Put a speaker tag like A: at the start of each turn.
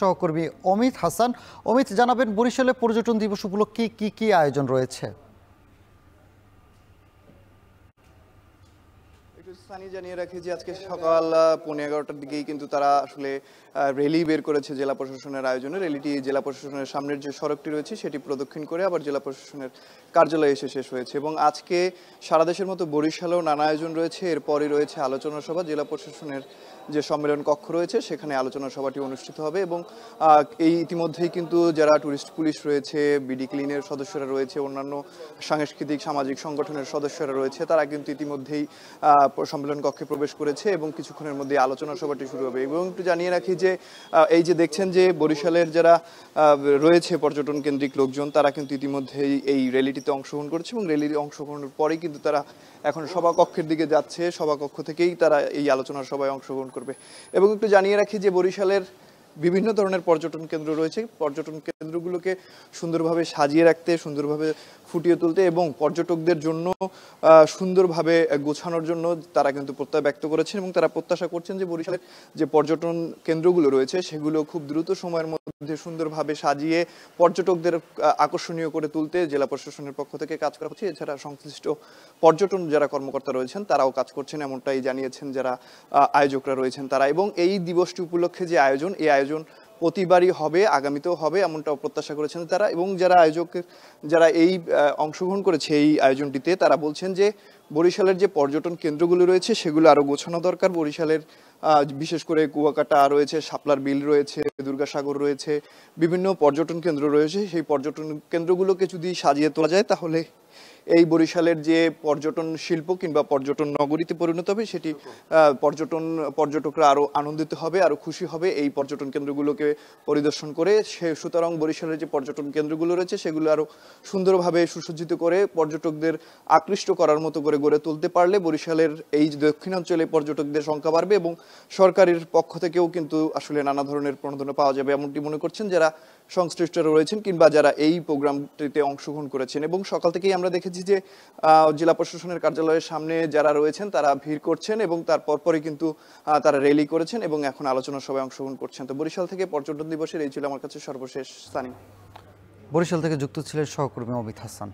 A: সহকর্মী অমিত হাসান। অমিত, জানাবেন বরিশালে পর্যটন দিবস উপলক্ষে কি কি আয়োজন রয়েছে?
B: স্থানীয় জানিয়ে রাখি যে আজকে সকাল 11:15টার দিকেই কিন্তু তারা আসলে র্যালি বের করেছে জেলা প্রশাসনের আয়োজনে। র্যালিটি জেলা প্রশাসনের সামনের যে সড়কটি রয়েছে সেটি প্রদক্ষিণ করে আবার জেলা প্রশাসনের কার্যালয়ে এসে শেষ হয়েছে। এবং আজকে সারা দেশের মতো বরিশালেও নানা আয়োজন রয়েছে। এরপরই রয়েছে আলোচনা সভা। জেলা প্রশাসনের যে সম্মেলন কক্ষ রয়েছে সেখানে আলোচনা সভাটি অনুষ্ঠিত হবে। এবং এই ইতিমধ্যেই কিন্তু যারা টুরিস্ট পুলিশ রয়েছে, বিডি ক্লিনের সদস্যরা রয়েছে, অন্যান্য সাংস্কৃতিক সামাজিক সংগঠনের সদস্যরা রয়েছে, তারা কিন্তু ইতিমধ্যেই সম্মেলন কক্ষে প্রবেশ করেছে এবং কিছুক্ষণের মধ্যে আলোচনা সভাটি শুরু হবে। এবং একটু জানিয়ে রাখি যে এই যে দেখছেন যে বরিশালের যারা রয়েছে পর্যটন কেন্দ্রিক লোকজন, তারা কিন্তু ইতিমধ্যেই এই র্যালিটিতে অংশগ্রহণ করেছে এবং র্যালিতে অংশগ্রহণের পরেই কিন্তু তারা এখন সভাকক্ষের দিকে যাচ্ছে। সভাকক্ষ থেকেই তারা এই আলোচনা সভায় অংশগ্রহণ করবে। এবং একটু জানিয়ে রাখি যে বরিশালের বিভিন্ন ধরনের পর্যটন কেন্দ্র রয়েছে। পর্যটন কেন্দ্রগুলোকে সুন্দরভাবে সাজিয়ে রাখতে, সুন্দরভাবে ফুটিয়ে তুলতে এবং পর্যটকদের জন্য সুন্দরভাবে গোছানোর জন্য তারা কিন্তু প্রত্যয় ব্যক্ত করেছেন এবং তারা প্রত্যাশা করছেন যে বরিশালের যে পর্যটন কেন্দ্রগুলো রয়েছে সেগুলো খুব দ্রুত সময়ের মধ্যে সুন্দরভাবে সাজিয়ে পর্যটকদের আকর্ষণীয় করে তুলতে জেলা প্রশাসনের পক্ষ থেকে কাজ করা হচ্ছে। এছাড়া সংশ্লিষ্ট পর্যটন যারা কর্মকর্তা রয়েছেন তারাও কাজ করছেন, এমনটাই জানিয়েছেন যারা আয়োজকরা রয়েছেন তারা। এবং এই দিবসটি উপলক্ষে যে আয়োজন, এই আয়োজন প্রতিবারই হবে, আগামীতেও হবে এমনটাও প্রত্যাশা করেছেন তারা। এবং যারা যারা এই অংশগ্রহণ করেছে এই আয়োজনটিতে, তারা বলছেন যে বরিশালের যে পর্যটন কেন্দ্রগুলো রয়েছে সেগুলো আরো গোছানো দরকার। বরিশালের বিশেষ করে কুয়াকাটা রয়েছে, শাপলার বিল রয়েছে, দুর্গাসাগর রয়েছে, বিভিন্ন পর্যটন কেন্দ্র রয়েছে। সেই পর্যটন কেন্দ্রগুলোকে যদি সাজিয়ে তোলা যায় তাহলে এই বরিশালের যে পর্যটন শিল্প কিংবা পর্যটন নগরীতে পরিণত হবে, সেটি পর্যটকরা আরো আনন্দিত হবে, আরো খুশি হবে এই পর্যটন কেন্দ্রগুলোকে পরিদর্শন করে। সুতরাং বরিশালের যে পর্যটন কেন্দ্রগুলো রয়েছে সেগুলো আরো সুন্দরভাবে সুসজ্জিত করে পর্যটকদের আকৃষ্ট করার মতো করে গড়ে তুলতে পারলে বরিশালের এই দক্ষিণাঞ্চলে পর্যটকদের সংখ্যা বাড়বে এবং সরকারের পক্ষ থেকেও কিন্তু আসলে নানা ধরনের প্রণোদনা পাওয়া যাবে, এমনটি মনে করছেন যারা সংশ্লিষ্টরা রয়েছেন কিংবা যারা এই প্রোগ্রামটিতে অংশগ্রহণ করেছেন। এবং সকাল থেকেই আমরা দেখেছি যে জেলা প্রশাসনের কার্যালয়ের সামনে যারা রয়েছেন তারা ভিড় করছেন এবং তারপর পরে কিন্তু তারা র্যালি করেছেন এবং এখন আলোচনা সভায় অংশগ্রহণ করছেন। তো বরিশাল থেকে পর্যটন দিবসের এই ছিল আমার কাছে সর্বশেষ স্থানীয়।
A: বরিশাল থেকে যুক্ত ছিলেন সহকর্মী অমিত হাসান।